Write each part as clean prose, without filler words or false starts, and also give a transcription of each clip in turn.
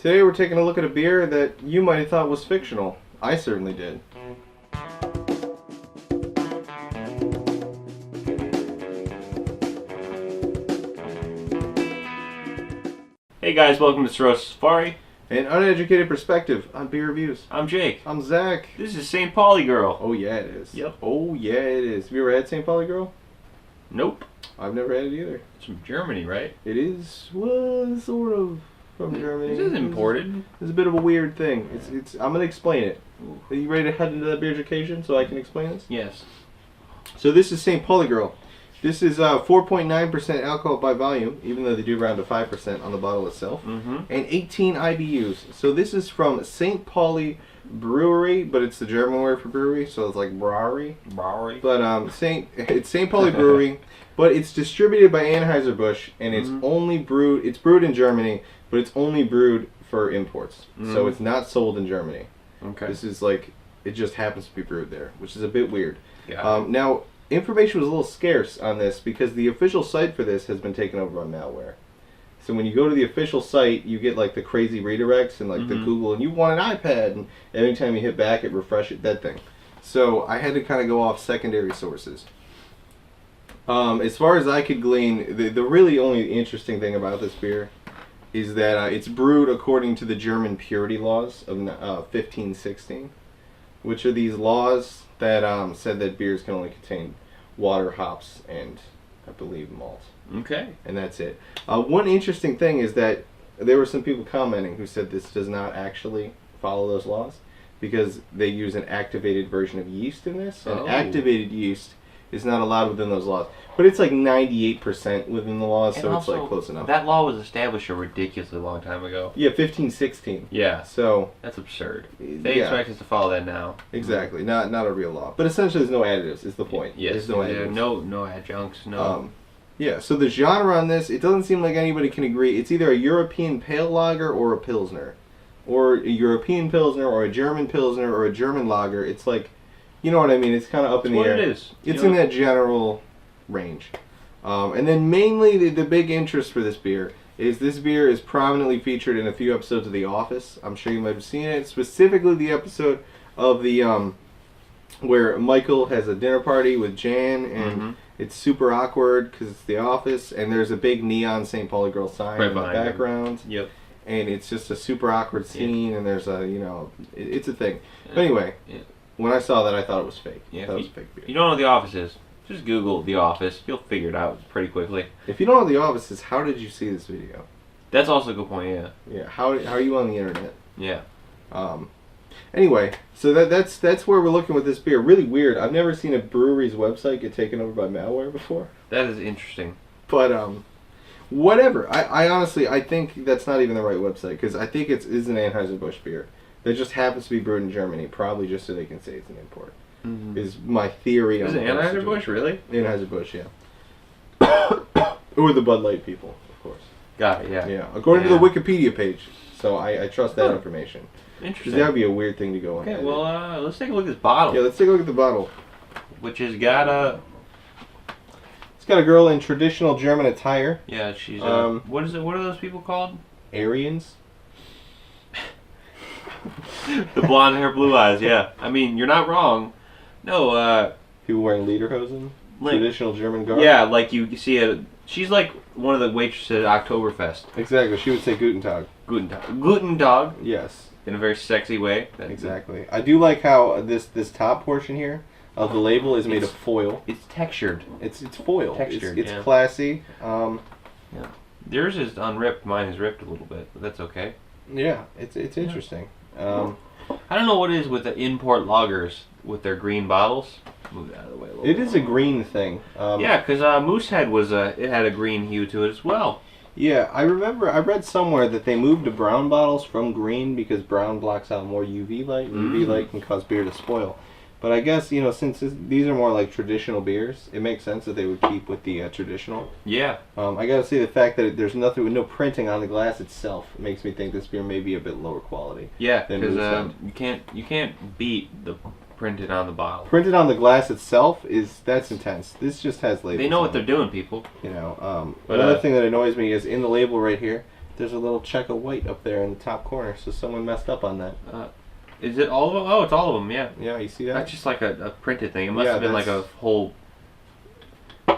Today we're taking a look at a beer that you might have thought was fictional. I certainly did. Hey guys, welcome to Cirrhosis Safari. An uneducated perspective on beer reviews. I'm Jake. I'm Zach. This is St. Pauli Girl. Oh yeah, it is. Yep. Oh yeah, it is. Have you ever had St. Pauli Girl? Nope. I've never had it either. It's from Germany, right? It is, well, sort of from Germany. This is imported. It's a bit of a weird thing. I'm gonna explain it. Are you ready to head into that beer education so I can explain this? Yes. So this is St. Pauli Girl. This is 4.9% alcohol by volume, even though they do round to 5% on the bottle itself, and 18 IBUs. So this is from St. Pauli Brewery, but it's the German word for brewery, so it's like Brauerei. Brauerei. But it's St. Pauli Brewery, but it's distributed by Anheuser-Busch, and it's only brewed. It's brewed in Germany, but it's only brewed for imports, so it's not sold in Germany. Okay. This is like, it just happens to be brewed there, which is a bit weird. Yeah. Now, information was a little scarce on this because the official site for this has been taken over by malware. So when you go to the official site, you get like the crazy redirects and like the Google, and you want an iPad, and every time you hit back, it refreshes that thing. So I had to kind of go off secondary sources. As far as I could glean, the really only interesting thing about this beer is that it's brewed according to the German purity laws of 1516, which are these laws that said that beers can only contain water, hops, and I believe malt. Okay. And that's it. One interesting thing is that there were some people commenting who said this does not actually follow those laws because they use an activated version of yeast in this. And activated yeast is not allowed within those laws. But it's like 98% within the laws, so it's like close enough. That law was established a ridiculously long time ago. Yeah, 1516. Yeah. So that's absurd. They expect us to follow that now. Exactly. Not a real law. But essentially there's no additives is the point. Yes. There's no additives. No adjuncts, no. Yeah, so the genre on this, it doesn't seem like anybody can agree. It's either a European pale lager or a pilsner. Or a European pilsner or a German pilsner or a German lager. It's like, you know what I mean? It's kind of up in the air. It is. It's in that general range. And then mainly the big interest for this beer is prominently featured in a few episodes of The Office. I'm sure you might have seen it. Specifically the episode of the where Michael has a dinner party with Jan, and it's super awkward because it's The Office, and there's a big neon St. Pauli Girl sign in the background. Yep. And it's just a super awkward scene, and there's a, it's a thing. But anyway, when I saw that, I thought it was fake. Yeah. I thought it was fake beer. You don't know what The Office is? Just Google The Office. You'll figure it out pretty quickly. If you don't know what The Office is, how did you see this video? That's also a good point, yeah. Yeah, how are you on the internet? Yeah. Anyway, so that's where we're looking with this beer. Really weird. I've never seen a brewery's website get taken over by malware before. That is interesting. But whatever. I honestly think that's not even the right website because I think it is an Anheuser-Busch beer that just happens to be brewed in Germany, probably just so they can say it's an import. Is my theory. Is it Anheuser-Busch, really? Anheuser-Busch, yeah. Or the Bud Light people, of course. Got it, yeah. Yeah, according to the Wikipedia page. So I trust that information. Interesting. Because that would be a weird thing to go on. Okay, well, let's take a look at this bottle. Yeah, let's take a look at the bottle. Which has got a... It's got a girl in traditional German attire. Yeah, she's... what is it? What are those people called? Aryans. The blonde hair, blue eyes, yeah. I mean, you're not wrong. No, people wearing lederhosen? Traditional German garb? Yeah, like you see it. She's like one of the waitresses at Oktoberfest. Exactly. She would say Guten Tag. Guten Tag. Guten Tag. Yes. In a very sexy way. Exactly. I do like how this top portion here of the label is made of foil. It's textured. It's foil. Textured. It's classy. Yeah. Yours is unripped. Mine is ripped a little bit, but that's okay. Yeah. It's interesting. I don't know what it is with the import lagers with their green bottles. Move that out of the way a little bit. It is a green thing. Yeah, because Moosehead it had a green hue to it as well. Yeah, I remember I read somewhere that they moved to brown bottles from green because brown blocks out more UV light. UV light can cause beer to spoil. But I guess, since these are more like traditional beers, it makes sense that they would keep with the traditional. Yeah. I gotta say the fact that there's no printing on the glass itself makes me think this beer may be a bit lower quality. Yeah, because you can't beat the printed on the bottle. Printed on the glass itself that's intense. This just has labels. They know what they're doing, people. Another thing that annoys me is in the label right here, There's a little check of white up there in the top corner, so someone messed up on that. Is it all of them? Oh, it's all of them. Yeah. Yeah, you see that? That's just like a printed thing. It must Yeah, have been like a that's- whole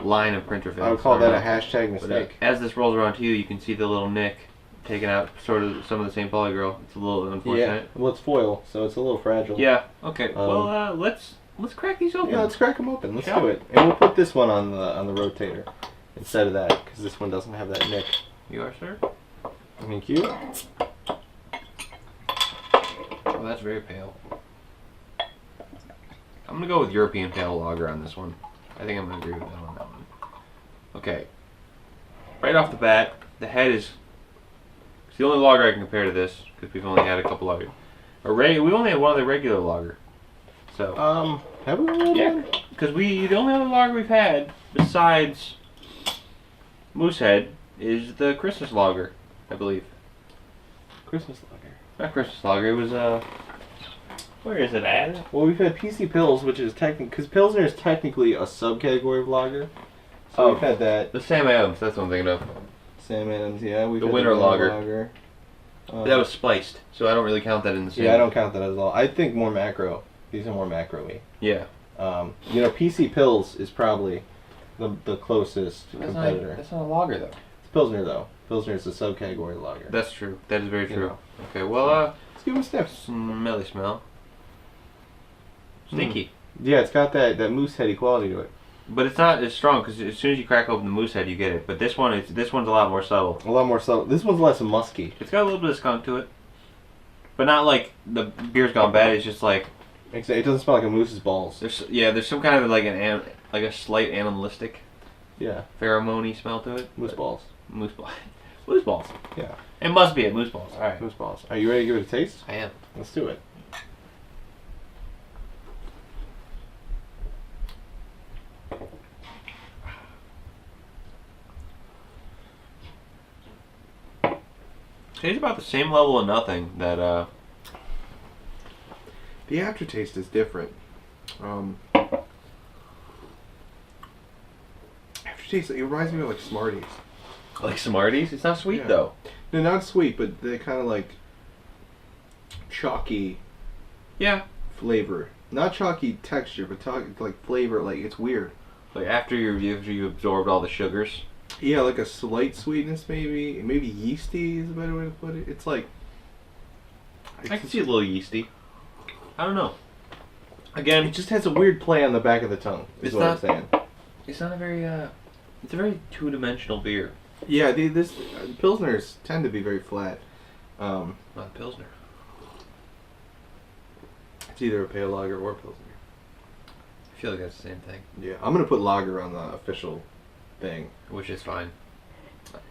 line of printer films. I would call that a know. hashtag But, mistake. as this rolls around to you, you can see the little nick taking out sort of some of the same Pauli Girl. It's a little Yeah, unfortunate. well, it's foil, so it's a little fragile. Yeah. Okay. Well, let's crack these open. Yeah, let's crack them open. Let's Shall do we? it. And we'll put this one on the rotator instead of that, because this one doesn't have that nick. You are, sir. Thank you. Oh, that's very pale. I'm gonna go with European Pale Lager on this one. I think I'm gonna agree with that on that one. Okay. Right off the bat, the head is. It's the only lager I can compare to this because we've only had a couple lager. We only had one other regular lager. So. Have we already? Yeah, because the only other lager we've had besides Moosehead is the Christmas lager, I believe. Christmas lager. Not Christmas lager. It was where is it at? Well, we've had PC Pils, which is because Pilsner is technically a subcategory of lager. So we've had that. The Sam Adams. That's what I'm thinking of. Sam Adams, yeah. We've The had winter lager. But That was spiced, so I don't really count that in the same. Yeah, I don't count that at all. I think more macro. These are more macro-y. Yeah. PC Pils is probably the closest competitor. That's not a lager though. It's Pilsner though. Pilsner is a subcategory lager. That's true. That is very You true. know. Okay. Well, Let's give it a sniff. smelly smell. Stinky. Yeah, it's got that Mooseheady quality to it. But it's not as strong because as soon as you crack open the Moosehead, you get it. But this one's a lot more subtle. A lot more subtle. This one's less musky. It's got a little bit of skunk to it, but not like the beer's gone bad. It's just like It doesn't smell like a moose's balls. there's some kind of like a slight animalistic Yeah, pheromone smell to it. moose balls. Moose balls. Moose balls. Yeah, It must be a moose balls. All right. moose balls. Are you ready to give it a taste? I am. Let's do it. Tastes about the same level of nothing that The aftertaste is different. Aftertaste, it reminds me of like Smarties. like Smarties. It's not sweet Yeah. though. No, not sweet, but they're kind of like chalky Yeah. flavor. Not chalky texture, but like flavor. Like it's weird. Like after you absorbed all the sugars. Yeah, like a slight sweetness, maybe. Maybe yeasty is a better way to put it. It's like. I can see a little yeasty. I don't know. Again, It just has a weird play on the back of the tongue. Is It's what not- I'm saying. it's not a very it's a very two-dimensional beer. Yeah, this pilsners tend to be very flat. Not a pilsner. It's either a pale lager or a pilsner. I feel like that's the same thing, Yeah, I'm gonna put lager on the official thing. which is fine.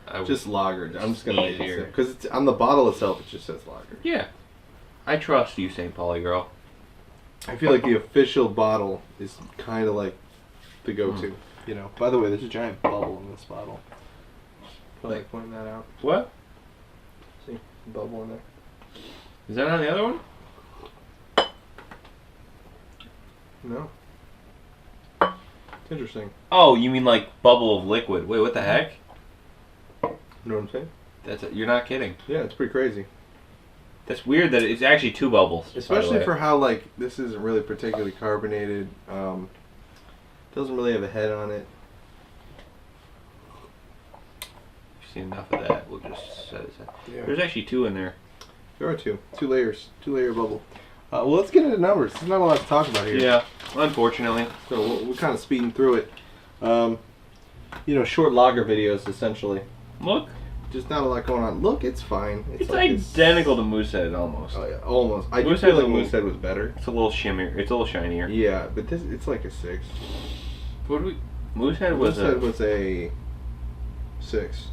I would- Just lager. I'm just gonna make Easier. it because it's on the bottle itself. It just says lager. yeah. I trust you, St. Pauli Girl. I feel like the official bottle is kind of like the go-to. You know. By the way, there's a giant bubble in this bottle. Feel like pointing that out. What? See, bubble in there. Is that on the other one? No. It's interesting. Oh, you mean like bubble of liquid? Wait, what the heck? You know what I'm saying? You're not kidding. Yeah, it's pretty crazy. That's weird that it's actually two bubbles. by the Especially way. for how like this isn't really particularly carbonated. Doesn't really have a head on it. You've seen enough of that. We'll just set it aside. Yeah. There's actually two in there. There are two layers, 2-layer bubble. Well, let's get into numbers. There's not a lot to talk about here. Yeah, unfortunately. So we're kind of speeding through it. Short lager videos essentially. Look, Just not a lot going on. Look, it's fine. it's like identical to Moosehead almost. Oh yeah, almost. I do Moosehead's feel like a little- Moosehead was better. It's a little shimmier. It's a little shinier. Yeah, but it's like a 6. What do we? Moosehead was Moosehead was a 6.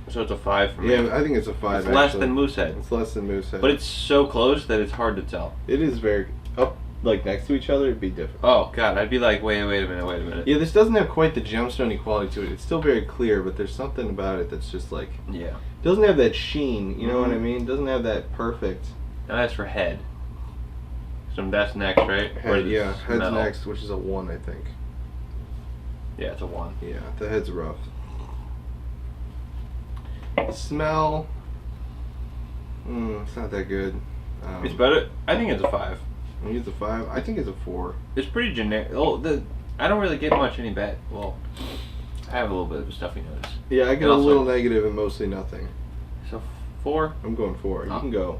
so it's a 5 for me. Yeah, I think it's a 5. It's less actually. than Moosehead, It's less than Moosehead. but it's so close that it's hard to tell. It is very up like next to each other. It'd be different. Oh God, I'd be like, wait a minute. Yeah, this doesn't have quite the gemstone quality to it. It's still very clear, but there's something about it that's just like Yeah. doesn't have that sheen. You know what I Mhm. mean? Doesn't have that perfect Now that's for head. So that's next, right? Or head. the Yeah, head's smell? next, which is a 1, I think. Yeah, it's a 1. Yeah, the head's rough. The smell, It's not that good. It's better. I think it's a 5. I think it's a 5. I think it's a 4. It's pretty generic. Oh, I don't really get much any bad. Well, I have a little bit of a stuffy nose. Yeah, I get And a also- little negative and mostly nothing. So 4. I'm going 4. You Oh. can go.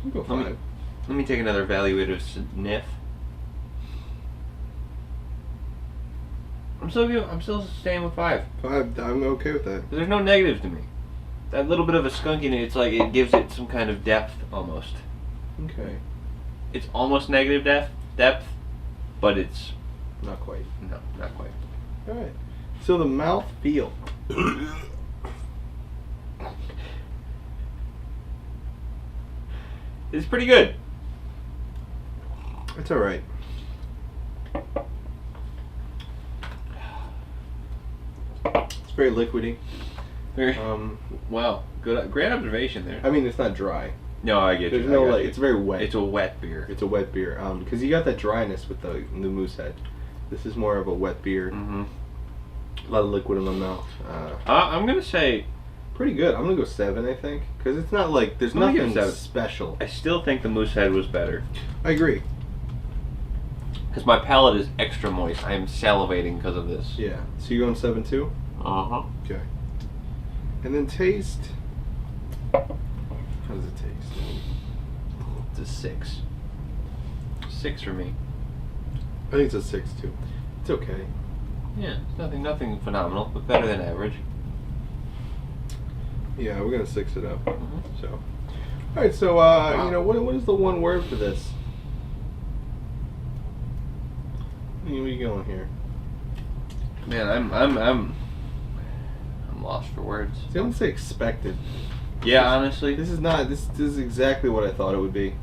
You can go 5. Let me take another evaluative sniff. I'm still staying with 5. 5. I'm okay with that. There's no negatives to me. That little bit of a skunkiness, it's like it gives it some kind of depth almost. Okay. It's almost negative depth, but it's Not quite. no, not quite. All right. So the mouth feel. It's pretty good. It's all right. It's very liquidy. Very, Um, wow, great observation there. I mean, it's not dry. No, I get There's you. no I got like. you. It's very wet. It's a wet beer. It's a wet beer. Because you got that dryness with the Moosehead. This is more of a wet beer. Mm-hmm. A lot of liquid in my mouth. I'm gonna say Pretty good. I'm gonna go 7. I think because it's not like there's I'm gonna give nothing it 7. special. I still think the Moosehead was better I agree. because my palate is extra moist. I am salivating because of this. Yeah. So you're going 7 too? Uh huh. Okay. And then taste. How does it taste? It's a 6. 6 for me. I think it's a 6 too. It's okay. Yeah, it's nothing phenomenal, but better than average. Yeah, we're gonna 6 it up. Mhm. So, all right. So, you know, what is the one word for this? Where are you going here? Man, I'm lost for words. See, I'm gonna say expected. Yeah, honestly, This is not. This is exactly what I thought it would be,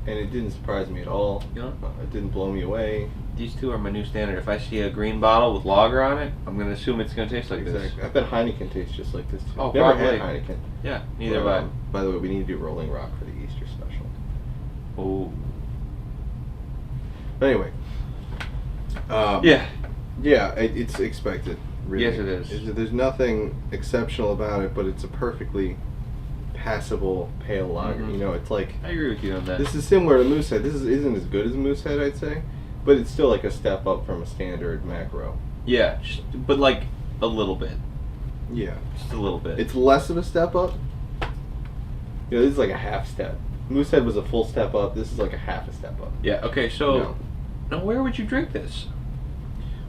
and it didn't surprise me at all. you know, It didn't blow me away. these two are my new standard. If I see a green bottle with lager on it, I'm gonna assume it's gonna taste like Exactly. this. I bet Heineken tastes just like this too. Oh, Never probably. had Heineken. Yeah, neither But, have I. By the way, we need to do Rolling Rock for the Easter special. Oh. But anyway. Yeah. Yeah, it's expected. Really. Yes, it is. There's nothing exceptional about it, but it's a perfectly passable pale lager. Mhm. You know, it's like I agree with you on that. this is similar to Moosehead. This isn't as good as Moosehead, I'd say, but it's still like a step up from a standard macro. Yeah, but like a little bit. Yeah, Just a little bit. it's less of a step up. You know, this is like a half step. Moosehead was a full step up. This is like a half a step up. Yeah, okay, so No. now where would you drink this?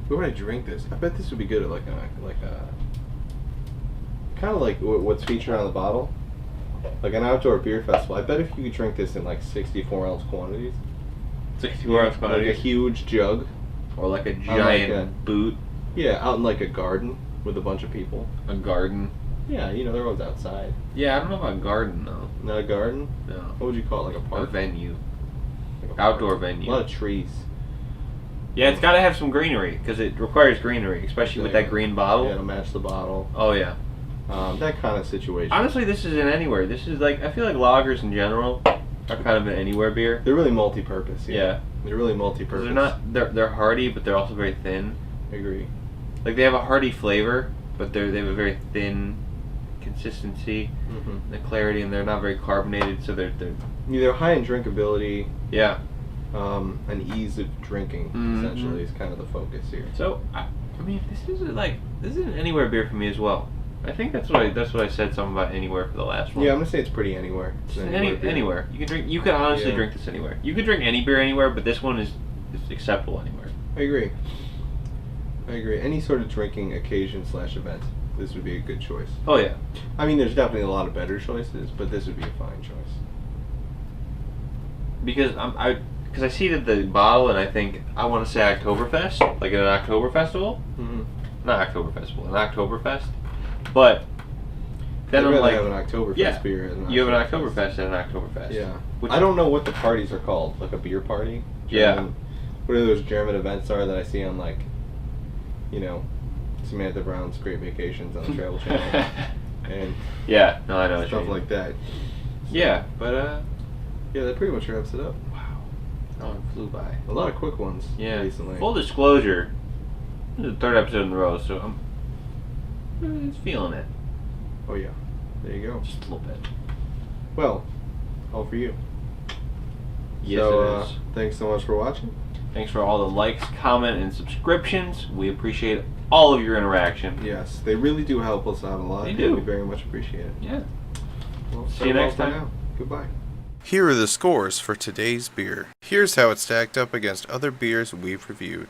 Where would I drink this? I bet this would be good at like a kind of like what's featured on the bottle, like an outdoor beer festival. I bet if you could drink this in like 64-ounce quantities, 64 ounce like quantity. a huge jug. Or like a like giant a- boot, Yeah, out in like a garden with a bunch of people. a garden. Yeah, you know they're always outside. Yeah, I don't know about garden though. Not a garden. No. What would you call it? Like a A park? venue. Like a Outdoor park. venue. A lot of trees. Yeah, it's got to have some greenery because it requires greenery, especially with that green bottle. Yeah, to match the bottle. Oh yeah. That kind of situation. Honestly, this is an anywhere. This is like I feel like lagers in general are kind of an anywhere beer. They're really multi-purpose. Yeah. They're really 'Cause multi-purpose. they're hearty, but they're also very thin. I agree. Like they have a hearty flavor, but they have a very thin consistency, Mm-hmm. the clarity, and they're not very carbonated. So they're They're high in drinkability. yeah. And ease of drinking Mhm. essentially is kind of the focus here. So I mean, this is an anywhere beer for me as well. I think that's what I said something about anywhere for the last one. Yeah, I'm gonna say it's pretty anywhere. It's an beer. Anywhere you can drink. You could honestly Yeah. drink this anywhere. You could drink any beer anywhere, but this one is acceptable anywhere. I agree. I agree. Any sort of drinking occasion / event, this would be a good choice. Oh yeah. I mean, there's definitely a lot of better choices, but this would be a fine choice. Because because I see that the bottle and I think I want to say Oktoberfest, like at an October festival. Mm-hmm. Not October festival, an Oktoberfest. But then I'd I'm rather like, have an Oktoberfest yeah, beer. Than you have an Oktoberfest and an Oktoberfest. Yeah. Which- I don't know what the parties are called, like a beer party. Yeah. German, what are those German events are that I see on like, you know, Samantha Brown's Great Vacations on the Travel Channel and Yeah, no, I know. what you stuff mean. like that. Yeah, but Yeah, that pretty much wraps it up. wow, oh, it flew by. A lot of quick ones Yeah. recently. Full disclosure, this is the 3rd episode in a row, so I'm feeling it Oh yeah, there you go. just a little bit. well, all for you. Yes, So, it is. thanks so much for watching. Thanks for all the likes, comment, and subscriptions. We appreciate all of your interaction. Yes, they really do help us out a lot. They do. We very much appreciate it. Yeah. Well, See you next time. now. Goodbye. Here are the scores for today's beer. Here's how it stacked up against other beers we've reviewed.